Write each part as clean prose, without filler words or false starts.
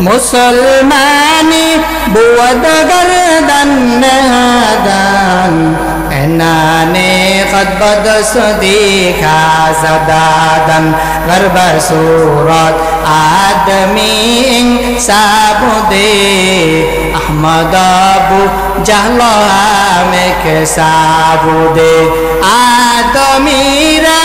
मुसलमानी बुअद गर्दन नहदन एनाने कद बदस देखा सदादन गर्ब सूरत आदमी साबुदे अहमद अबू जहला में के साबुदे आदमीरा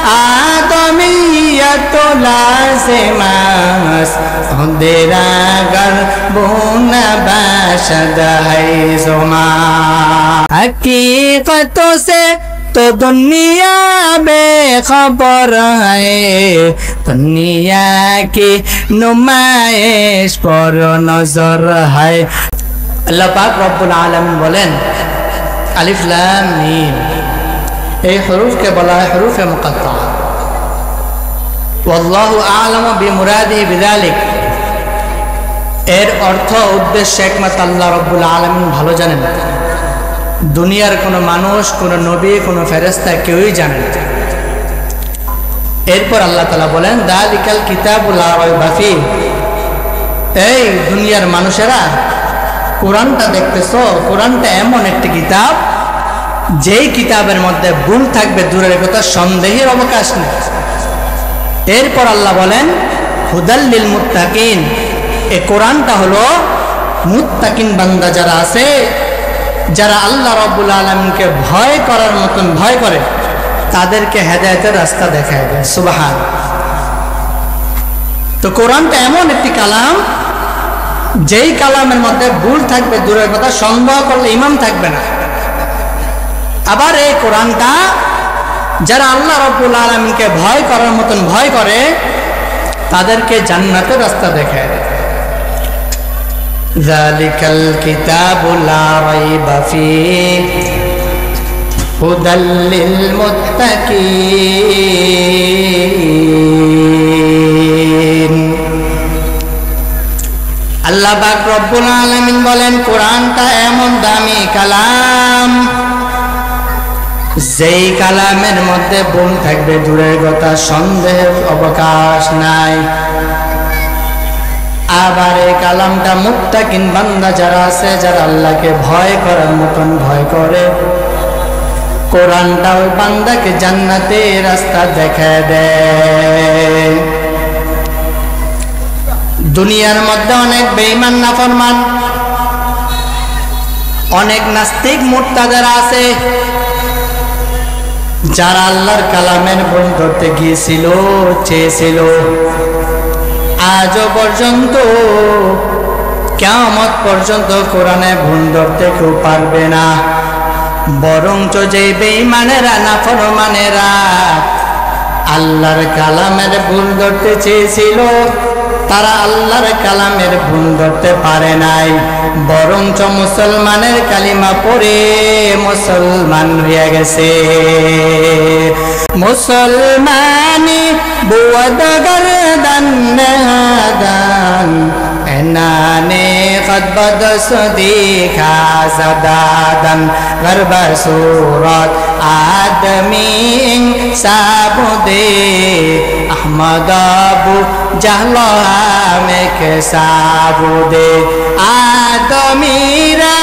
आदमियत लाज़िमस खुदेरा गर्बुन बाशद है जुमा हकीकतों से तो दुनिया बेखबर है दुनिया की नुमाइश पर नजर है अल्लाह पाक रब्बुल आलमीन बोलेन अलिफ लाम मीम এই হরফকে বলা হয় হরফে মুকাত্তা ওয়াল্লাহু আ'লামু বিমুরাদিহি বিযালিক এর অর্থ উদ্দেশ্য একমাত্র আল্লাহ রাব্বুল আলামিন ভালো জানেন দুনিয়ার কোনো মানুষ কোনো নবী কোনো ফেরেশতা কেউই জানেন না এরপর আল্লাহ তাআলা বলেন যালিকাল কিতাবু লা রাইবা ফীহি এই দুনিয়ার মানুষেরা কোরআনটা দেখতেছো কোরআনটা এমন একটি কিতাব যেই কিতাবের মধ্যে ভুল থাকবে দূরের কথা সন্দেহের অবকাশ নেই এরপর আল্লাহ বলেন হুদাল লিল মুত্তাকিন এই কোরআনটা হলো মুত্তাকিন বান্দা যারা আছে যারা আল্লাহ রাব্বুল আলামিনকে ভয় করার মতন ভয় করে তাদেরকে হেদায়েতের রাস্তা দেখায় দেয় সুবহান তো কোরআনটা এমন একটি কালাম যেই কালামের মধ্যে ভুল থাকবে দূরের কথা সন্দেহ করলে ঈমান থাকবে না আবার এই কোরআনটা যারা আল্লাহ রাব্বুল আলামিনকে ভয় করার মতন ভয় করে তাদেরকে জান্নাতের রাস্তা দেখায় যালিকাল কিতাবু লা রাইবা ফীহি হুদাল লিল মুত্তাকিন আল্লাহ পাক রব্বুল আলামিন বলেন কোরআনটা এমন দামি কালাম যেই কালামের মধ্যে ভুল থাকবে দূরের কথা সন্দেহের অবকাশ নাই আবার এই কালামটা মুত্তাকিন বান্দা যারা আছে যারা আল্লাহকে ভয় করার মতন ভয় করে কোরআনটা ওই বান্দাকে জান্নাতের রাস্তা দেখায় দেয় দুনিয়ার মধ্যে অনেক বেঈমান নাফরমান অনেক নাস্তিক মুরতাদরা আছে যারা আল্লাহর কালামের ভুল ধরতে গিয়েছিল চেয়েছিল আজও পর্যন্ত কিয়ামত পর্যন্ত কোরআনে ভুল ধরতে কেউ পারবে না বরঞ্চ যে বেঈমানেরা নাফরমানেরা আল্লাহর কালামের ভুল ধরতে চেয়েছিল তারা আল্লাহর কালামের ভুল ধরতে পারে নাই বরঞ্চ মুসলমানের কালিমা পড়ে মুসলমান হয়ে গেছে মুসলমানি বুয়াদ গর্দান নাদান এনানে কদ বদস দেখা সদাদন গর্ব सूरत आदमी साबुदे अहमद अबू जहला में के साबुदे आदमीरा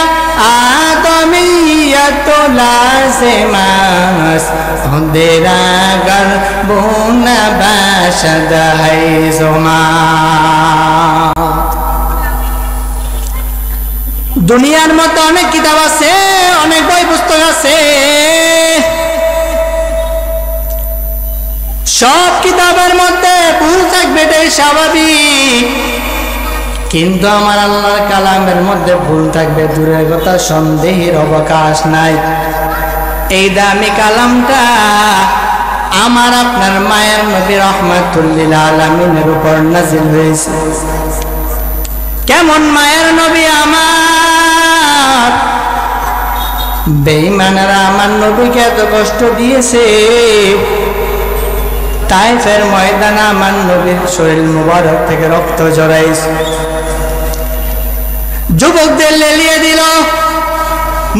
आदमियत लाज़िमस खुदेरा गर्बुन बाशद है जुमा দুনিয়ার মধ্যে অনেক কিতাব আছে অনেক বই পুস্তক আছে সব কিতাবের মধ্যে ভুল থাকবে এটাই স্বাভাবিক কিন্তু আমার আল্লাহর কালামের মধ্যে ভুল থাকবে দূরের কথা সন্দেহের অবকাশ নাই এই দামি কালামটা আমার আপনার মায়ের নবী রাহমাতুল লিল আলামিনের উপর নাযিল হয়েছে কেমন মায়ের নবী আমার বেঈমানরা আমার নবীকে এত কষ্ট দিয়েছে তাইফের ময়দানে আমার নবীর শরীর মুবারক থেকে রক্ত ঝরাইছে যুবকদের লেলিয়ে দিল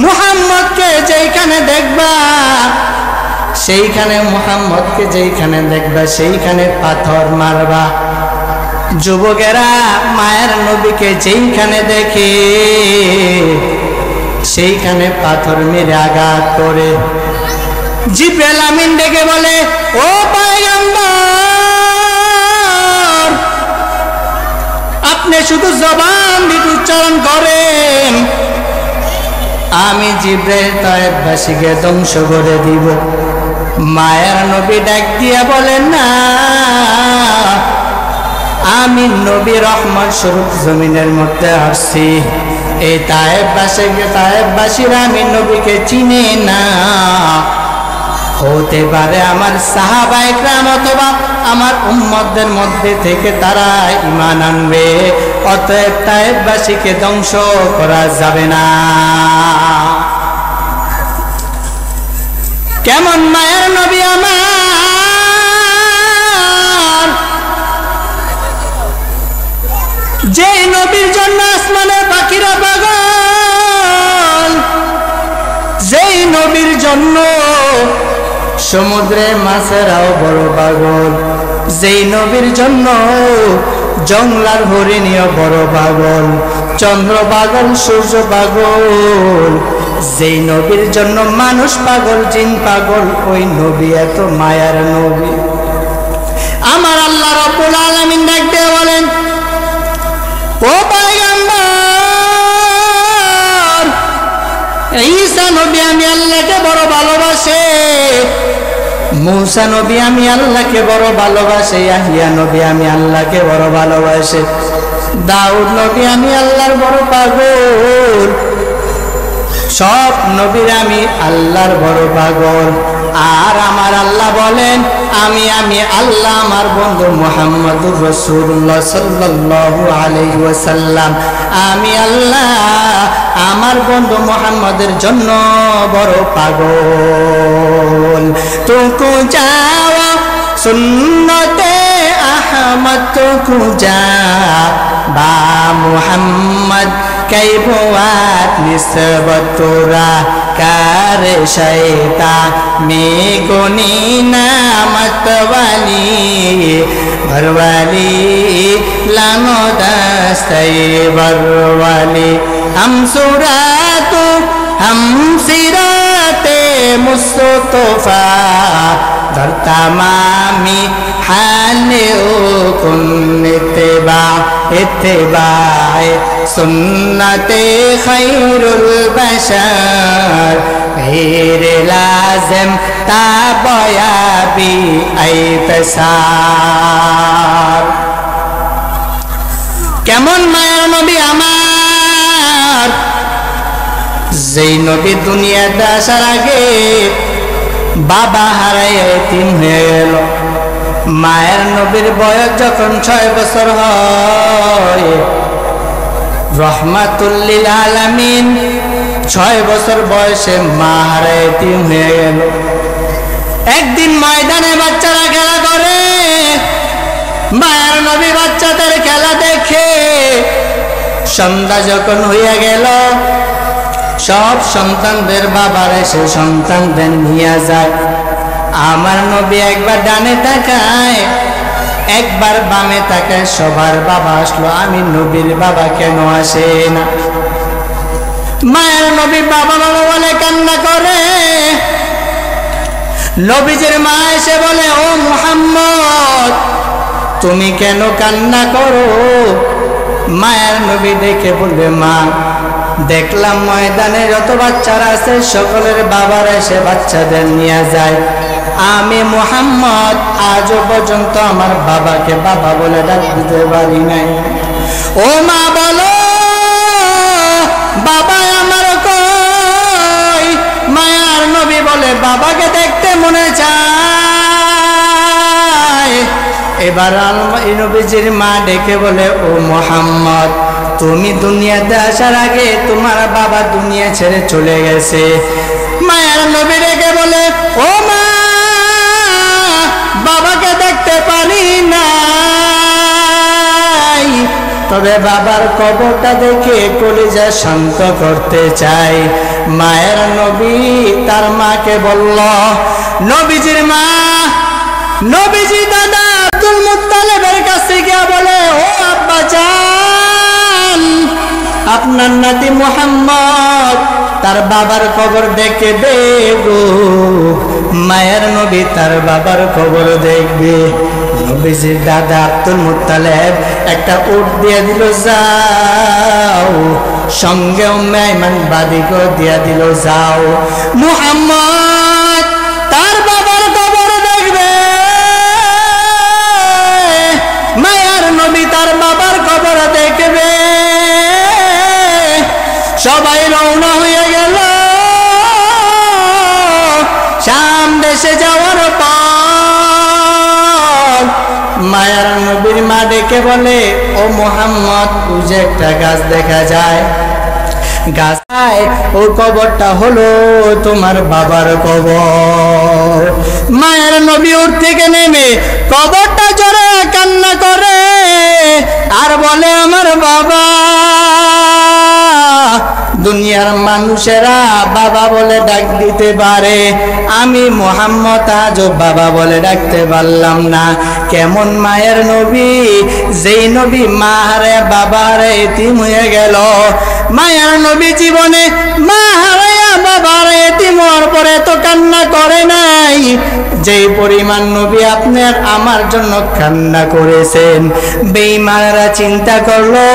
মুহাম্মদকে যেখানে দেখবা সেইখানে মুহাম্মদকে যেখানে দেখবা সেইখানে পাথর মারবা যুবকেরা মায়ের নবীকে যেইখানে দেখে সেইখানে পাথর মেরে আঘাত করে। জিবরাইল আমিন ডেকে বলে, ও পয়গম্বর, আপনি শুধু জবান দিয়ে উচ্চারণ করেন, আমি জিবরাইল তায়েফবাসীকে ধ্বংস করে দিব। মায়ার নবী ডাক দিয়া বলেন, না, আমি নবী রহমত স্বরূপ জমিনের মধ্যে আসছি। এই তায়েফবাসীরা আমি নবীকে চিনে না। হতে পারে আমার সাহাবায়ে কেরাম অথবা আমার উম্মতদের মধ্যে থেকে তারা ঈমান আনবে, অতএব তায়েফবাসীকে ধ্বংস করা যাবে না। কেমন মায়ের নবী আমার, যে নবীর জন্য আসমানের পাখিরা পাগল, যেই নবীর জন্য সমুদ্রের মাছেরাও বড় পাগল, যেই নবীর জন্য জংলার হরিণীও বড় পাগল, চন্দ্র পাগল, সূর্য পাগল, যেই নবীর জন্য মানুষ পাগল, জিন পাগল, ওই নবী এত মায়ার নবী। আমার আল্লাহ রাব্বুল আলামিন ডাক দিয়ে বলেন, ও পয়গম্বর, ঈসা নবী আমি আল্লাহকে বড় ভালোবাসে, মূসা নবী আমি আল্লাহকে বড় ভালোবাসে, ইয়াহইয়া নবী আমি আল্লাহকে বড় ভালোবাসে, দাউদ নবী আমি আল্লাহর বড় পাগল, সব নবীর আমি আল্লাহর বড় পাগল। আর আমার আল্লাহ বলেন, আমি আল্লাহ আমার বন্ধু মুহাম্মদুর রাসূলুল্লাহ সাল্লাল্লাহু আলাইহি ওয়াসাল্লাম, আমি আল্লাহ আমার বন্ধু মুহাম্মদের জন্য বড় পাগল। তুকু যাও সুন্নতে আহমদ, তুকু যা বা মুহাম্মদ कैबुआत निस्बतुरा कार शैता में गुनी नामत वाली भरवाली लानो दस्तै भरवाली हम सुरातु हम सिराते मुस्तफा धरता मामी हाले कुन इत्तिबाए सुन्नते खैरुल बशर गैर लाजिम ताबयाबी ऐतसार। কেমন মায়ার নবী আমার, যেই নবী দুনিয়াতে আসার আগে বাবা হারায় এতিম হয়ে গেল। মায়ের নবীর বয়স যখন 6 বছর হয়, রহমাতুল লিল আলামিন 6 বছর বয়সে মা হারায় এতিম হয়ে গেল। একদিন ময়দানে বাচ্চারা খেলা করে, মায়ের নবী বাচ্চাদের খেলা দেখে সন্ধ্যা যখন হইয়া গেল, সব সন্তানদের বাবার এসে সন্তানদের নিয়ে যায়। আমার নবী একবার ডানে তাকায়, একবার বামে তাকায়, সবার বাবা আসলো, আমি নবীর বাবা কেন আসে না? মায়ের নবী বাবা বাবা বলে কান্না করে। নবীজির মা এসে বলে, ও মুহাম্মদ, তুমি কেন কান্না করো? মায়ের নবী দেখে বলবে, মা, দেখলাম ময়দানে যত বাচ্চারা আছে সকলের বাবার এসে বাচ্চাদের নিয়ে যায়, আমি মুহাম্মদ আজও পর্যন্ত আমার বাবাকে বাবা বলে ডাক দিতে পারি নাই। ও মা বলো, বাবা আমার কই? মায়ার নবী বলে, বাবাকে দেখতে মনে চায়। এবার নবীজির মা ডেকে বলে, ও মুহাম্মদ, তুমি দুনিয়াতে আসার আগে তোমার বাবা দুনিয়া ছেড়ে চলে গেছে। মায়ার নবী ডেকে বলে, ও মা, বাবাকে দেখতে পারি নাই, তবে বাবার কবরটা দেখে কলিজা শান্ত করতে চাই। মায়ের নবী তার মাকে বলল, নবীজির মা, নবীজি দাদা আব্দুল মুত্তালিবের কাছে গিয়ে বলে, ও আব্বা জান, আপনার নাতি মুহাম্মদ তার বাবার কবর দেখবে গো। মায়ের নবী তার বাবার কবর দেখবে। নবীজির দাদা আব্দুল মুত্তালিব একটা উট দিয়ে দিল, যাও। সঙ্গে উম্মে আইমান বাদিকে দিয়ে দিল, যাও। মুহাম্মদ তার বাবার কবর দেখবে, মায়ের নবী তার বাবার কবর দেখবে। সবাই রওনা হয়ে গেল শাম দেশে যাওয়ার পর মায়ার নবীর মা ডেকে বলে, ও মুহাম্মদ, যে একটা গাছ দেখা যায়, গাছায় ও কবরটা হলো তোমার বাবার কবর। মায়ের নবী উঠ থেকে নেমে কবরটা জোরে কান্না করে আর বলে, আমার বাবা। দুনিয়ার মানুষেরা বাবা বলে ডাক দিতে পারে, আমি মুহাম্মদ আজও বাবা বলে ডাকতে পারলাম না। কেমন মায়ের নবী, যেই নবী মা হারে বাবা হারে এতিম হয়ে গেল। মায়ের নবী জীবনে মা হারাইয়া বাবা হারে এতিম হওয়ার পরে তো কান্না করে নাই, যেই পরিমাণ নবী আপনার আমার জন্য কান্না করেছেন। বেঈমানরা চিন্তা করলো,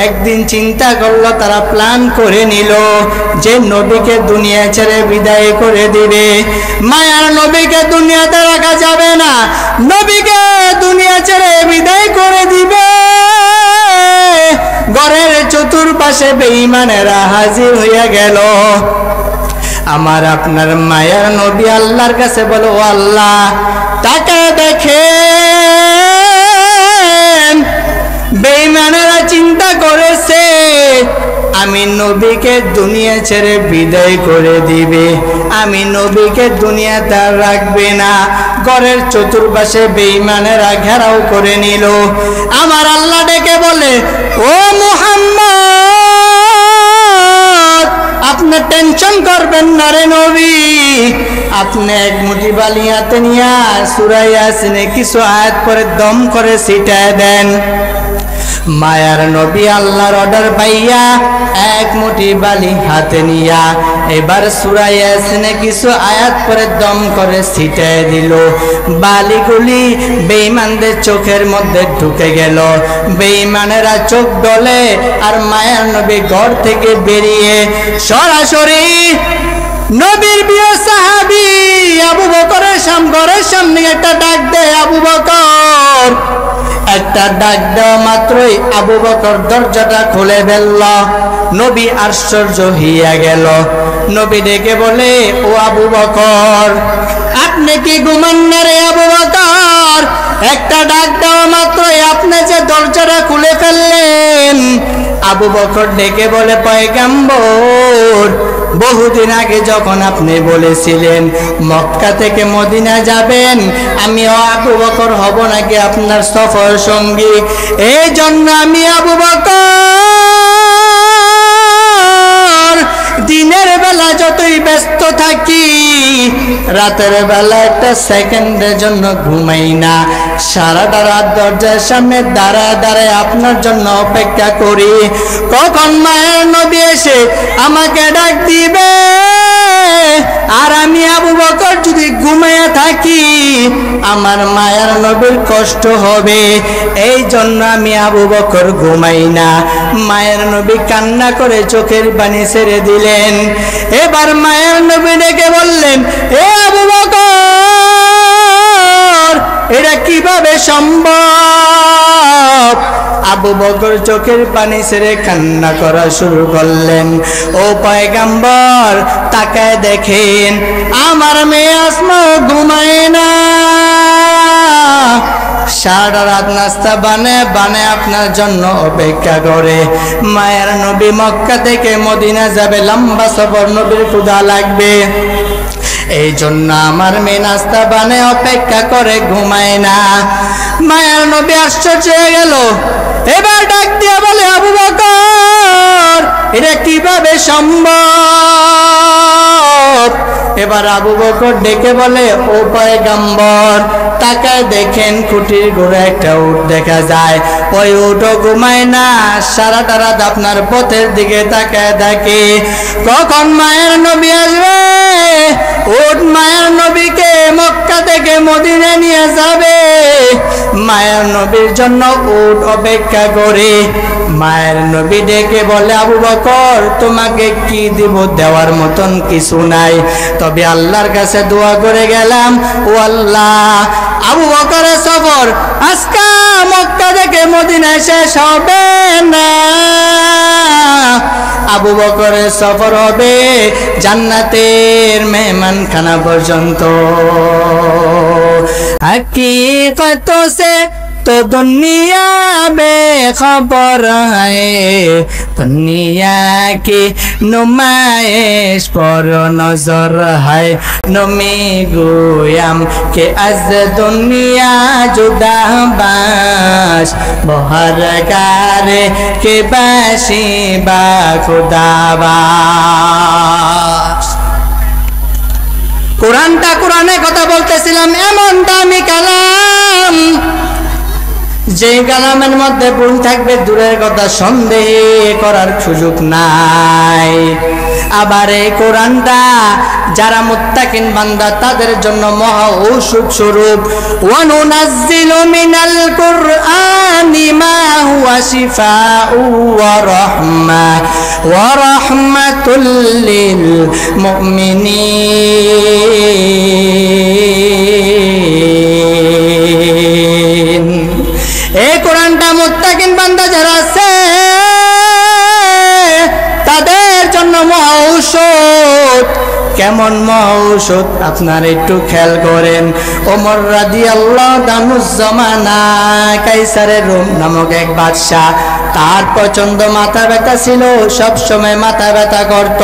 একদিন চিন্তা করলো, তারা প্ল্যান করে নিল যে নবীকে দুনিয়া ছেড়ে বিদায় করে দিবে। মায়ার নবীকে দুনিয়াতে রাখা যাবে না, নবীকে দুনিয়া ছেড়ে বিদায় করে দিবে। ঘরের চতুর্পাশে বেঈমানেরা হাজির হয়ে গেল। আমার আপনার মায়ার নবী আল্লাহর কাছে বলো, ও আল্লাহ, তাকে দেখেন বেঈমানেরা চিন্তা করেছে আমি নবীকে দুনিয়া ছেড়ে বিদায় করে দিবে, আমি নবীকে দুনিয়াতে রাখবে না। ঘরের চতুর্পাশে বেঈমানেরা ঘেরাও করে নিল। আমার আল্লাহ ডেকে বলে, ও মুহাম্মদ, আপনি টেনশন করবেন না রে নবী। আপনি এক মুঠি বালি হাতে নিয়ে সূরা ইয়াসিনে কিছু আয়াত পরে দম করে ছিটায় দেন। মায়ার নবী আল্লাহর অর্ডার পাইয়া এক মুঠি বালি হাতে নিয়া এবার সূরা ইয়াসিনে কিছু আয়াত পরে দম করে ছিটায় দিল। বালিগুলি বেঈমানদের চোখের মধ্যে ঢুকে গেল। বেঈমানেরা চোখ ডলে আর মায়ার নবী ঘর থেকে বেরিয়ে সরাসরি নবীর প্রিয় সাহাবী আবু বকরের ঘরের সামনে একটা ডাক দেয়, আবু বকর। একটা ডাক দেওয়া মাত্রই আবু বকর দরজাটা খুলে ফেলল। নবী আশ্চর্য হইয়া গেল। নবী ডেকে বলে, ও আবু বকর, আপনি কি ঘুমান না রে আবু বকর? একটা ডাক দেওয়া মাত্রই আপনি যে দরজাটা খুলে ফেললেন। আবু বকর ডেকে বলে, পয়গম্বর, বহুদিন আগে যখন আপনি বলেছিলেন মক্কা থেকে মদিনা যাবেন, আমি আবু বকর হব নাকি আপনার সফর সঙ্গী, এই জন্য আমি আবু বকর দিনের বেলা যতই ব্যস্ত থাকি, রাতের বেলা একটা সেকেন্ডের জন্য ঘুমাই না। সারাটা রাত দরজার সামনে দাঁড়ায় দাঁড়ায় আপনার জন্য অপেক্ষা করি, কখন মায়ের নবী এসে আমাকে ডাক দিবে। আর আমি আবু বকর যদি ঘুমাইয়া থাকি, আমার মায়ের নবীর কষ্ট হবে, এই জন্য আমি আবু বকর ঘুমাই না। মায়ের নবী কান্না করে চোখের পানি ছেড়ে দিলেন। এবার মায়ের নবী ডেকে বললেন, এ আবু বকর, এটা কিভাবে সম্ভব? আবু বকর চোখের পানি ছেড়ে কান্না করা শুরু করলেন। ও পয়গম্বর, তাকায় দেখেন আমার মেয়ে আসমা ঘুমায় না, সারা রাত নাস্তা বানায় আপনার জন্য অপেক্ষা করে। মায়ের নবী মক্কা থেকে মদিনা যাবে, লম্বা সফর, নবীর ক্ষুধা লাগবে, এই জন্য আমার মেয়ে নাস্তা বানায় অপেক্ষা করে, ঘুমায় না। মায়ের নবী আশ্চর্য হয়ে গেল। এবার ডাক দিয়ে বলে, আবু বকর, এটা কিভাবে সম্ভব? এবার আবু বকর ডেকে বলে, ও পয়গম্বর, তাকায় দেখেন খুঁটির গোড়া একটা উট দেখা যায়। ওই উটও ঘুমায় না, সারাটা রাত আপনার পথের দিকে তাকায় থাকে কখন মায়ের নবী আসবে। উট মায়ের নবীকে মক্কা থেকে মদিনা নিয়ে যাবে। মায়ের নবীর জন্য উট অপেক্ষা করে। মায়ের নবী ডেকে বলে, আবু বকর তোমাকে কি দিব, দেওয়ার মতন কিছু নাই, তবে আল্লাহর কাছে দোয়া করে গেলাম, ও আল্লাহ আবু বকরের সফর আজকে মক্কা থেকে মদিনায় শেষ হবে না, আবু বকরের সফর হবে জান্নাতের মেহমানখানা পর্যন্ত। हकीकत से तो दुनिया बेखबर है, दुनिया की नुमाइश पर नजर है। नमी गोयाम के अज दुनिया जुदा बाश, बहर गारे के बाशी बा खुदाबाश। কোরআনটা কোরআনে কথা বলতেছিলাম, এমন দামি কালাম যে কালামের মধ্যে ভুল থাকবে দূরের কথা, সন্দেহ করার সুযোগ নাই। আবার এই কোরআনটা যারা মুত্তাকিন বান্দা তাদের জন্য মহা ঔষধ স্বরূপ। ওয়া নুনাজ্জিলু মিনাল কুরআনি মা হুয়া শিফাউ ওয়া রাহমাতুল লিল মুমিনিন। এই কোরআনটা মুত্তাকিন বান্দা যারা আছে তাদের জন্য মহা ঔষধ। কেমন মহা ঔষধ আপনার একটু খেয়াল করেন। ওমর রাদিয়াল্লাহু তাআলা জামানায় কাইসারে রোম নামক এক বাদশা, তার প্রচন্ড মাথা ব্যথা ছিল, সব সময় মাথা ব্যথা করত।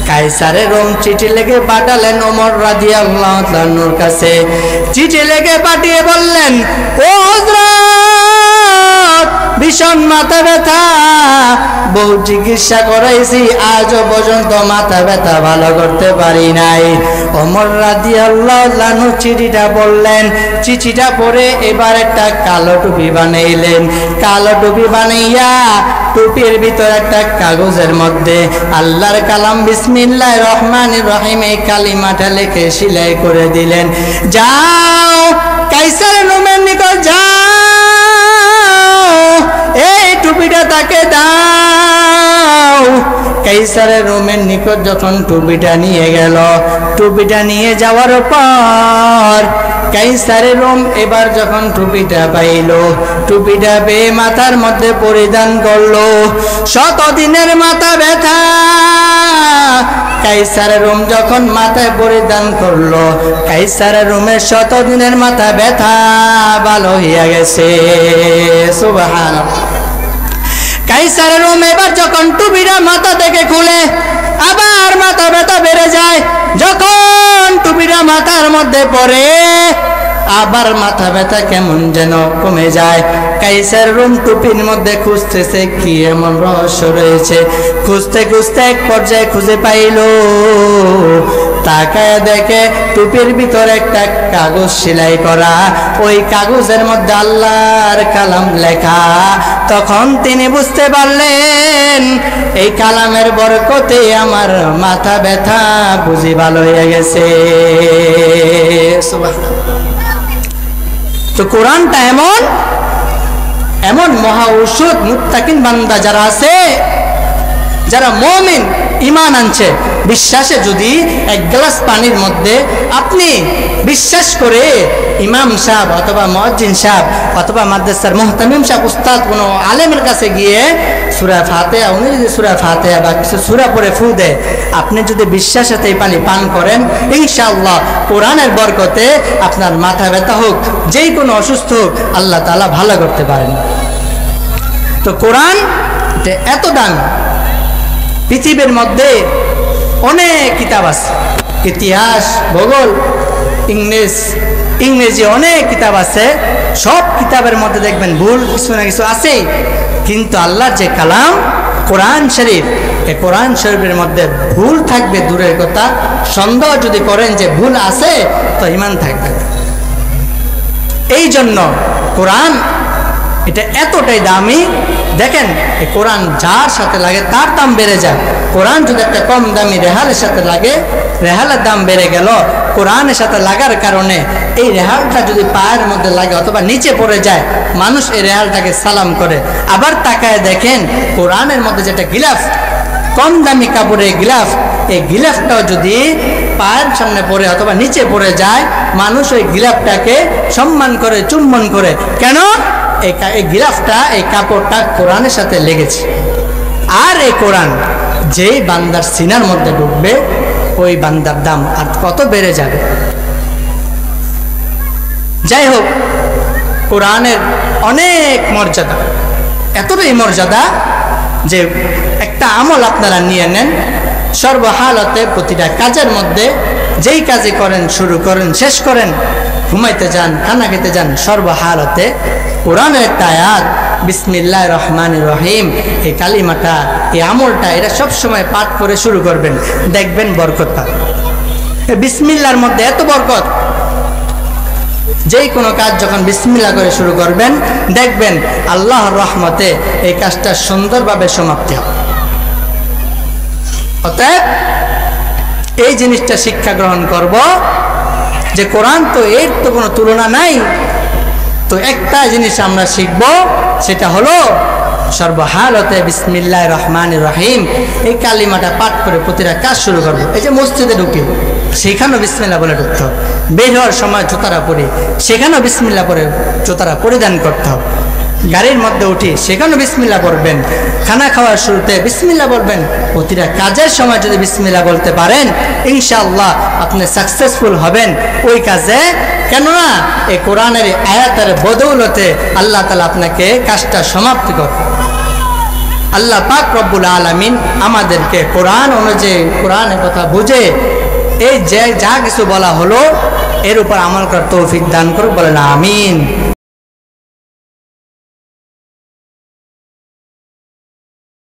কাইসারে রোম চিঠি লিখে পাঠালেন ওমর রাদিয়াল্লাহু তাআলার কাছে। চিঠি লিখে পাঠিয়ে বললেন, ও হযরত ভীষণ মাথা ব্যথা, বহু চিকিৎসা করাইছি, আজও পর্যন্ত মাথা ব্যথা ভালো করতে পারি নাই। ওমর রাদিয়াল্লাহু তাআলা চিঠিটা বললেন, চিঠিটা পড়ে এবার একটা কালো টুপি বানাইলেন। কালো টুপি বানাইয়া টুপির ভিতর একটা কাগজের মধ্যে আল্লাহর কালাম বিসমিল্লাহির রহমানির রহিম এই কালিমাটা লিখে সেলাই করে দিলেন। যাও কাইসার রোমের নিকট যাও, এই টুপিটা তাকে দাও। কাইসারের রোমের নিকট যখন টুপিটা নিয়ে গেল, টুপিটা নিয়ে যাওয়ার পর কাইসারের রোম এবার যখন টুপিটা পাইল, টুপিটা পেয়ে মাথার মধ্যে পরিধান করলো। শতদিনের মাথা ব্যথা কাইসারের রোম যখন মাথায় পরিধান করলো, কাইসারের রোমের শতদিনের মাথা ব্যথা ভালো হইয়া গেছে। সুবহানাল্লাহ। কাইসারের রোম এবার যখন টুপিটা মাথা থেকে খুলে, আবার মাথা ব্যথা বেড়ে যায়। যখন টুপিটা মাথার মধ্যে পড়ে, আবার মাথা ব্যথা কেমন যেন কমে যায়। কাইসার রোম টুপির মধ্যে খুঁজতেছে কি এমন রহস্য রয়েছে। খুঁজতে খুঁজতে এক পর্যায়ে খুঁজে পাইল, তাকায় দেখে টুপির ভিতরে একটা কাগজ সেলাই করা, ওই কাগজের মধ্যে আল্লাহর কালাম লেখা। তখন তিনি বুঝতে পারলেন এই কালামের বরকতে আমার মাথা ব্যথা বুঝি ভালো হয়ে গেছে। তো কোরআনটা এমন এমন মহা ঔষধ। মুত্তাকিন বান্দা যারা আছে, যারা মুমিন ঈমান আনছে, বিশ্বাসে যদি এক গ্লাস পানির মধ্যে আপনি বিশ্বাস করে ইমাম সাহেব অথবা মুয়াজ্জিন সাহেব অথবা মাদ্রাসার মুহতামিম সাহেব উস্তাদ কোনো আলেমের কাছে গিয়ে সূরা ফাতিহা, উনি যদি সূরা ফাতিহা বা কিছু সূরা পড়ে ফু দেয়, আপনি যদি বিশ্বাসের সাথে এই পানি পান করেন, ইনশাআল্লাহ কোরআনের বরকতে আপনার মাথা ব্যথা হোক, যেই কোনো অসুস্থ হোক, আল্লাহ তাআলা ভালো করতে পারেন। তো কোরআন এত দাম। পৃথিবীর মধ্যে অনেক কিতাব আছে, ইতিহাস, ভূগোল, ইংরেজি অনেক কিতাব আছে। সব কিতাবের মধ্যে দেখবেন ভুল কিছু না কিছু আছে, কিন্তু আল্লাহর যে কালাম কোরআন শরীফ, এই কোরআন শরীফের মধ্যে ভুল থাকবে দূরের কথা, সন্দেহ যদি করেন যে ভুল আছে তো ঈমান থাকবে। এই জন্য কোরআন এটা এতটাই দামি। দেখেন এই কোরআন যার সাথে লাগে তার দাম বেড়ে যায়। কোরআন যদি একটা কম দামি রেহালের সাথে লাগে, রেহালের দাম বেড়ে গেল। কোরআনের সাথে লাগার কারণে এই রেহালটা যদি পায়ের মধ্যে লাগে অথবা নিচে পড়ে যায়, মানুষ এই রেহালটাকে সালাম করে। আবার তাকায় দেখেন কোরআনের মধ্যে যেটা গিলাফ, কম দামি কাপড়ের গিলাফ, এই গিলাফটাও যদি পায়ের সামনে পড়ে অথবা নিচে পড়ে যায়, মানুষ ওই গিলাফটাকে সম্মান করে, চুম্বন করে। কেন? এই গিলাফটা, এই কাপড়টা কোরআনের সাথে লেগেছে। আর এই কোরআন যেই বান্দার সিনার মধ্যে ঢুকবে, ওই বান্দার দাম আর কত বেড়ে যাবে। যাই হোক, কোরআনের অনেক মর্যাদা, এতটাই মর্যাদা যে একটা আমল আপনারা নিয়ে নেন, সর্বহালতে প্রতিটা কাজের মধ্যে যেই কাজে করেন, শুরু করেন, শেষ করেন, ঘুমাইতে যান, খানা খেতে যান, সর্বহালতে কোরআনের একটা আয়াত বিসমিল্লাহির রহমানির রহিম, এই কালিমাটা, এই আমলটা এটা সবসময় পাঠ করে শুরু করবেন, দেখবেন বরকত পাবেন। বিসমিল্লার মধ্যে এত বরকত, যেই কোনো কাজ যখন বিসমিল্লাহ করে শুরু করবেন, দেখবেন আল্লাহর রহমতে এই কাজটা সুন্দরভাবে সমাপ্তি হবে। অতএব এই জিনিসটা শিক্ষা গ্রহণ করব যে কোরআন তো এর তো কোনো তুলনা নাই। তো একটা জিনিস আমরা শিখব, সেটা হলো সর্বহালতে বিসমিল্লাহির রহমানির রহিম এই কালিমাটা পাঠ করে প্রতিটা কাজ শুরু করবো। এই যে মসজিদে ঢুকি, সেখানেও বিসমিল্লাহ বলে ঢুকতে হবে। বের হওয়ার সময় জুতারা পরি, সেখানেও বিসমিল্লাহ পরে জুতারা পরিধান করতে হবে। গাড়ির মধ্যে উঠি, সেখানেও বিসমিল্লাহ পড়বেন। খানা খাওয়ার শুরুতে বিসমিল্লাহ বলবেন। প্রতিটা কাজের সময় যদি বিসমিল্লাহ বলতে পারেন, ইনশাআল্লাহ আপনি সাকসেসফুল হবেন ওই কাজে। কেননা এই কোরআনের আয়াতের বদৌলতে আল্লাহ তাআলা আপনাকে কাজটা সমাপ্তি করবেন। আল্লাহ পাক রব্বুল আলামিন আমাদেরকে কোরআন অনুযায়ী, কোরআনের কথা বুঝে এই যে যা কিছু বলা হলো এর উপর আমল করার তৌফিক দান করুন। বলেন আমিন।